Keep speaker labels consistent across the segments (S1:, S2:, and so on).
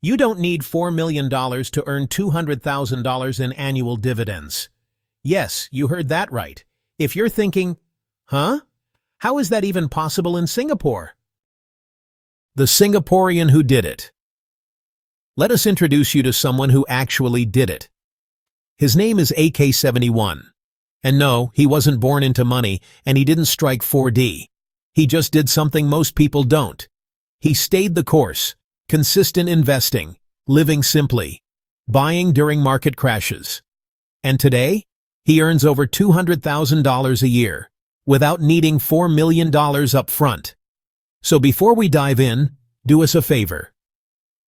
S1: You don't need $4 million to earn $200,000 in annual dividends. Yes, you heard that right. If you're thinking, huh? How is that even possible in Singapore? The Singaporean who did it. Let us introduce you to someone who actually did it. His name is AK71. And no, he wasn't born into money, and he didn't strike 4D. He just did something most people don't. He stayed the course, consistent investing, living simply, buying during market crashes. And today, he earns over $200,000 a year, without needing $4 million up front. So before we dive in, do us a favor.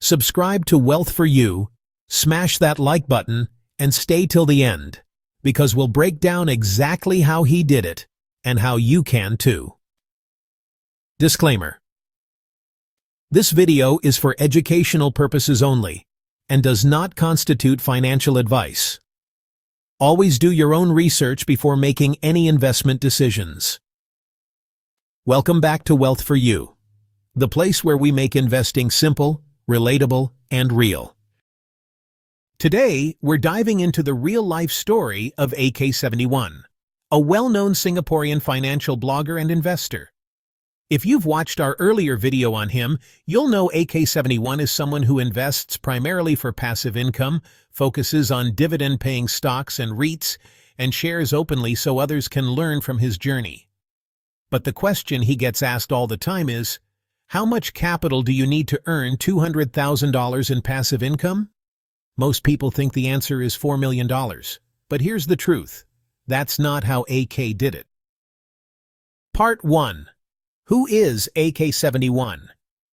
S1: Subscribe to Wealth for You, smash that like button, and stay till the end, because we'll break down exactly how he did it, and how you can too. Disclaimer. This video is for educational purposes only, and does not constitute financial advice. Always do your own research before making any investment decisions. Welcome back to Wealth for You, the place where we make investing simple, relatable, and real. Today, we're diving into the real-life story of AK71, a well-known Singaporean financial blogger and investor. If you've watched our earlier video on him, you'll know AK71 is someone who invests primarily for passive income, focuses on dividend-paying stocks and REITs, and shares openly so others can learn from his journey. But the question he gets asked all the time is, how much capital do you need to earn $200,000 in passive income? Most people think the answer is $4 million, but here's the truth. That's not how AK did it. Part 1. Who is AK71?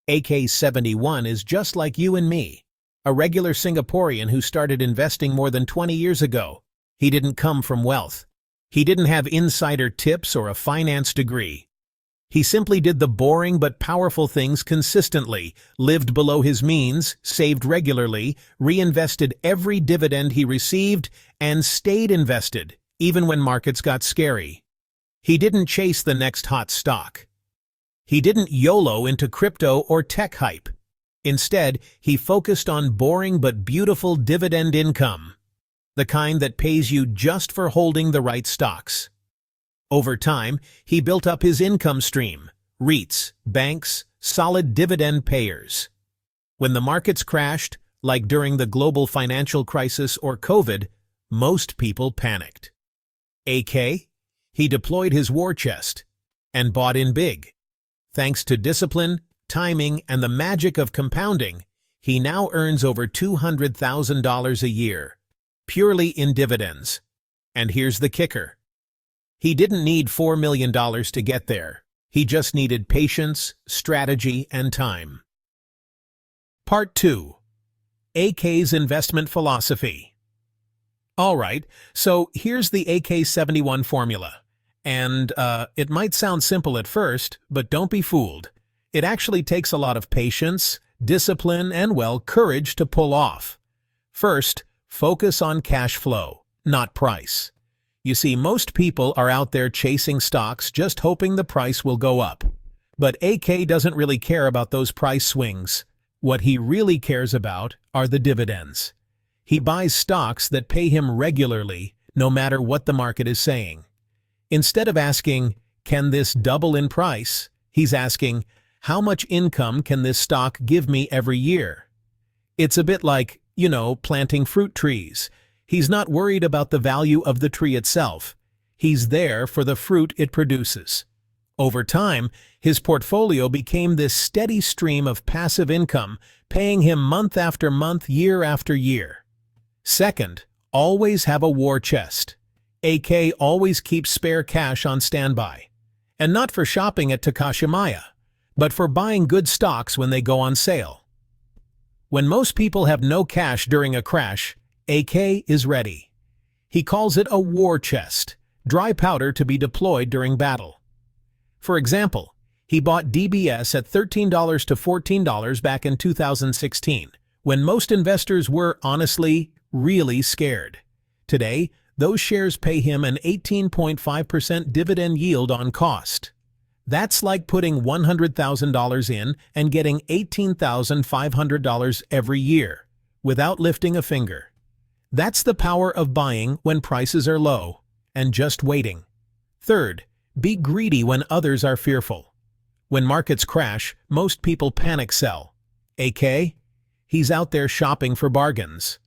S1: AK71 is just like you and me, a regular Singaporean who started investing more than 20 years ago. He didn't come from wealth. He didn't have insider tips or a finance degree. He simply did the boring but powerful things consistently, lived below his means, saved regularly, reinvested every dividend he received, and stayed invested, even when markets got scary. He didn't chase the next hot stock. He didn't YOLO into crypto or tech hype. Instead, he focused on boring but beautiful dividend income, the kind that pays you just for holding the right stocks. Over time, he built up his income stream, REITs, banks, solid dividend payers. When the markets crashed, like during the global financial crisis or COVID, most people panicked. AK? He deployed his war chest and bought in big. Thanks to discipline, timing, and the magic of compounding, he now earns over $200,000 a year, purely in dividends. And here's the kicker. He didn't need $4 million to get there. He just needed patience, strategy, and time. Part 2. AKs Investment Philosophy. Alright, so here's the AK71 formula. And it might sound simple at first, but don't be fooled. It actually takes a lot of patience, discipline, and, well, courage to pull off. First, focus on cash flow, not price. You see, most people are out there chasing stocks just hoping the price will go up. But AK doesn't really care about those price swings. What he really cares about are the dividends. He buys stocks that pay him regularly, no matter what the market is saying. Instead of asking, can this double in price? He's asking, how much income can this stock give me every year? It's a bit like, planting fruit trees. He's not worried about the value of the tree itself. He's there for the fruit it produces. Over time, his portfolio became this steady stream of passive income, paying him month after month, year after year. Second, always have a war chest. AK always keeps spare cash on standby. And not for shopping at Takashimaya, but for buying good stocks when they go on sale. When most people have no cash during a crash, AK is ready. He calls it a war chest, dry powder to be deployed during battle. For example, he bought DBS at $13 to $14 back in 2016, when most investors were, honestly, really scared. Today, those shares pay him an 18.5% dividend yield on cost. That's like putting $100,000 in and getting $18,500 every year, without lifting a finger. That's the power of buying when prices are low, and just waiting. Third, be greedy when others are fearful. When markets crash, most people panic sell. AK? He's out there shopping for bargains.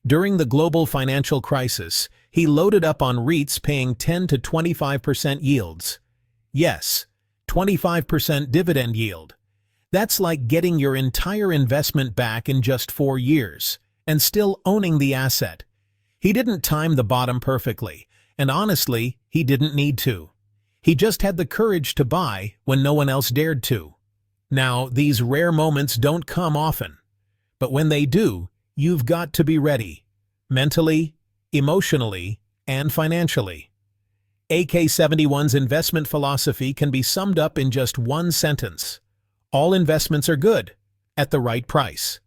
S1: During the global financial crisis, he loaded up on REITs paying 10 to 25% yields. Yes, 25% dividend yield. That's like getting your entire investment back in just 4 years, and still owning the asset. He didn't time the bottom perfectly, and honestly, he didn't need to. He just had the courage to buy when no one else dared to. Now, these rare moments don't come often, but when they do, you've got to be ready, mentally, emotionally, and financially. AK71's investment philosophy can be summed up in just one sentence. All investments are good, at the right price.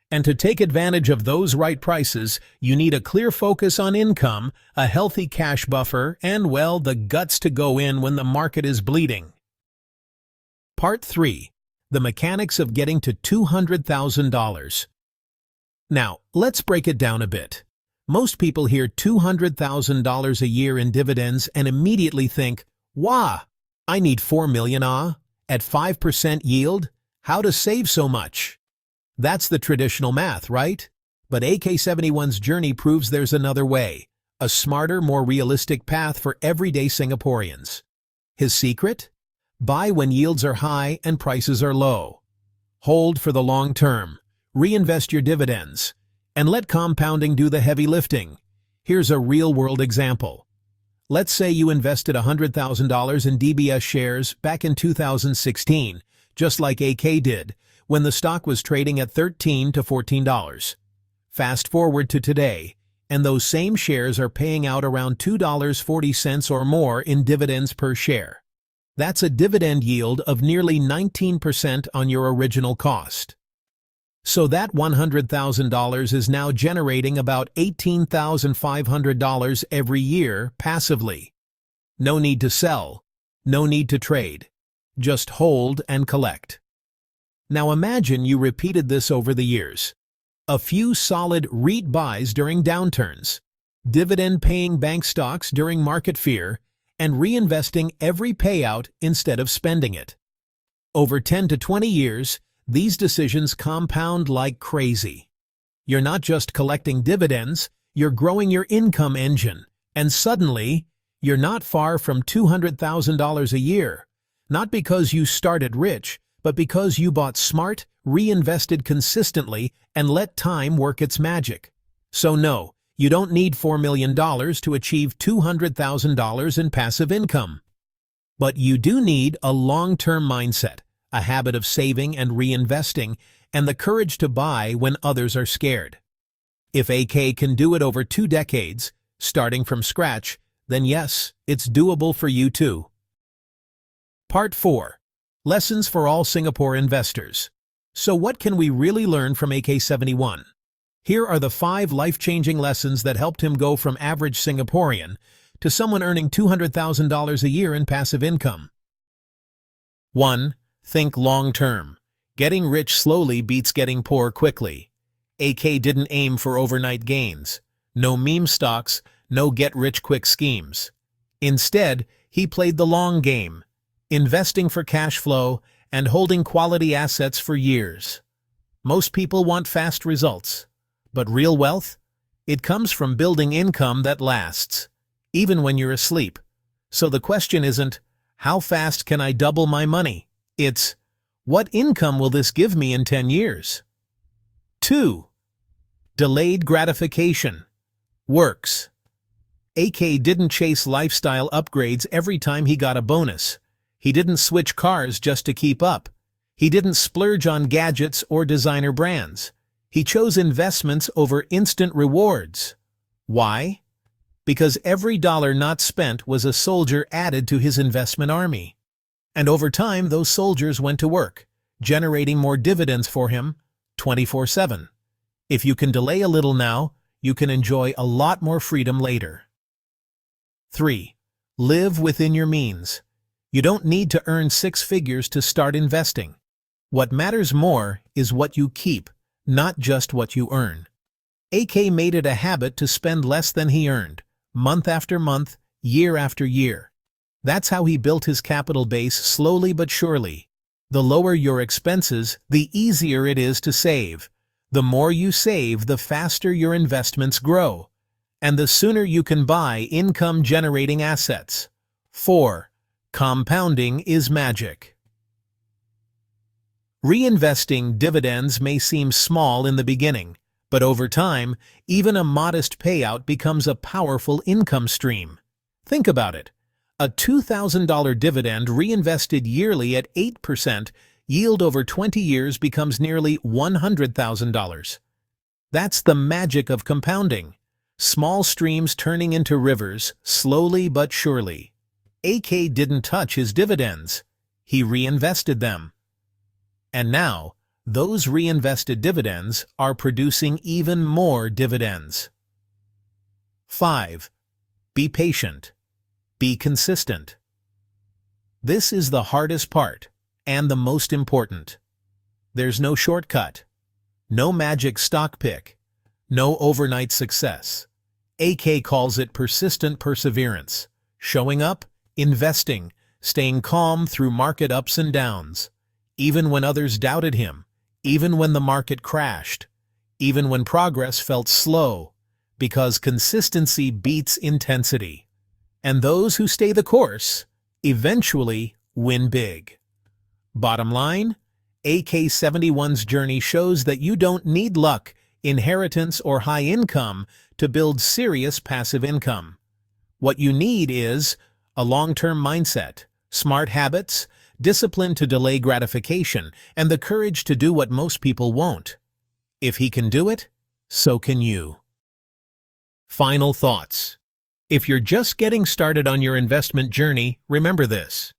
S1: And to take advantage of those right prices, you need a clear focus on income, a healthy cash buffer, and, well, the guts to go in when the market is bleeding. Part 3. The mechanics of getting to $200,000. Now, let's break it down a bit. Most people hear $200,000 a year in dividends and immediately think, "Wah, I need $4 million at 5% yield? How to save so much?" That's the traditional math, right? But AK71's journey proves there's another way, a smarter, more realistic path for everyday Singaporeans. His secret? Buy when yields are high and prices are low. Hold for the long term. Reinvest your dividends. And let compounding do the heavy lifting. Here's a real-world example. Let's say you invested $100,000 in DBS shares back in 2016, just like AK did, when the stock was trading at $13 to $14. Fast forward to today, and those same shares are paying out around $2.40 or more in dividends per share. That's a dividend yield of nearly 19% on your original cost. So that $100,000 is now generating about $18,500 every year passively. No need to sell, no need to trade. Just hold and collect. Now imagine you repeated this over the years. A few solid REIT buys during downturns, dividend-paying bank stocks during market fear, and reinvesting every payout instead of spending it. Over 10 to 20 years, these decisions compound like crazy. You're not just collecting dividends, you're growing your income engine, and suddenly, you're not far from $200,000 a year. Not because you started rich, but because you bought smart, reinvested consistently, and let time work its magic. So no, you don't need $4 million to achieve $200,000 in passive income. But you do need a long-term mindset, a habit of saving and reinvesting, and the courage to buy when others are scared. If AK can do it over 2 decades, starting from scratch, then yes, it's doable for you too. Part 4. Lessons for all Singapore investors. So what can we really learn from AK71? Here are the 5 life-changing lessons that helped him go from average Singaporean to someone earning $200,000 a year in passive income. 1. Think long-term. Getting rich slowly beats getting poor quickly. AK didn't aim for overnight gains. No meme stocks, no get-rich-quick schemes. Instead, he played the long game, investing for cash flow and holding quality assets for years. Most people want fast results, but real wealth? It comes from building income that lasts, even when you're asleep. So the question isn't, how fast can I double my money? It's, what income will this give me in 10 years? 2. Delayed gratification. Works. AK didn't chase lifestyle upgrades every time he got a bonus. He didn't switch cars just to keep up. He didn't splurge on gadgets or designer brands. He chose investments over instant rewards. Why? Because every dollar not spent was a soldier added to his investment army. And over time, those soldiers went to work, generating more dividends for him 24/7. If you can delay a little now, you can enjoy a lot more freedom later. 3. Live within your means. You don't need to earn six figures to start investing. What matters more is what you keep, not just what you earn. AK made it a habit to spend less than he earned, month after month, year after year. That's how he built his capital base slowly but surely. The lower your expenses, the easier it is to save. The more you save, the faster your investments grow. And the sooner you can buy income-generating assets. 4. Compounding is magic. Reinvesting dividends may seem small in the beginning, but over time, even a modest payout becomes a powerful income stream. Think about it. A $2,000 dividend reinvested yearly at 8% yield over 20 years becomes nearly $100,000. That's the magic of compounding. Small streams turning into rivers, slowly but surely. AK didn't touch his dividends. He reinvested them. And now, those reinvested dividends are producing even more dividends. 5. Be patient. Be consistent. This is the hardest part, and the most important. There's no shortcut. No magic stock pick. No overnight success. AK calls it persistent perseverance. Showing up, investing, staying calm through market ups and downs. Even when others doubted him. Even when the market crashed. Even when progress felt slow. Because consistency beats intensity. And those who stay the course eventually win big. Bottom line, AK71's journey shows that you don't need luck, inheritance, or high income to build serious passive income. What you need is a long-term mindset, smart habits, discipline to delay gratification, and the courage to do what most people won't. If he can do it, so can you. Final thoughts. If you're just getting started on your investment journey, remember this.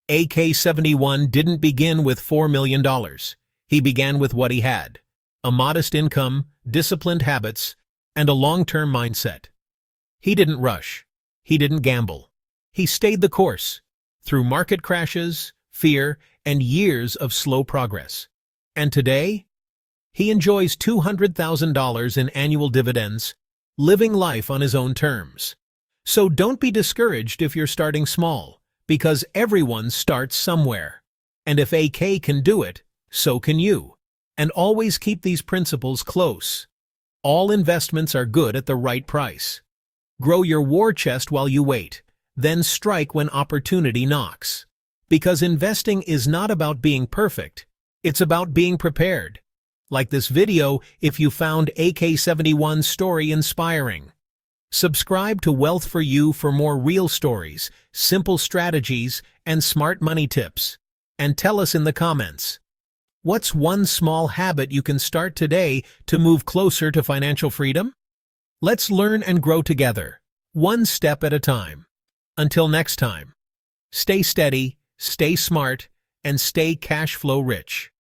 S1: AK71 didn't begin with $4 million. He began with what he had: a modest income, disciplined habits, and a long-term mindset. He didn't rush. He didn't gamble. He stayed the course through market crashes, fear, and years of slow progress. And today, he enjoys $200,000 in annual dividends, living life on his own terms. So don't be discouraged if you're starting small, because everyone starts somewhere. And if AK can do it, so can you. And always keep these principles close. All investments are good at the right price. Grow your war chest while you wait, then strike when opportunity knocks. Because investing is not about being perfect, it's about being prepared. Like this video if you found AK71's story inspiring. Subscribe to Wealth for You for more real stories, simple strategies, and smart money tips. And tell us in the comments, what's one small habit you can start today to move closer to financial freedom? Let's learn and grow together, one step at a time. Until next time, stay steady, stay smart, and stay cash flow rich.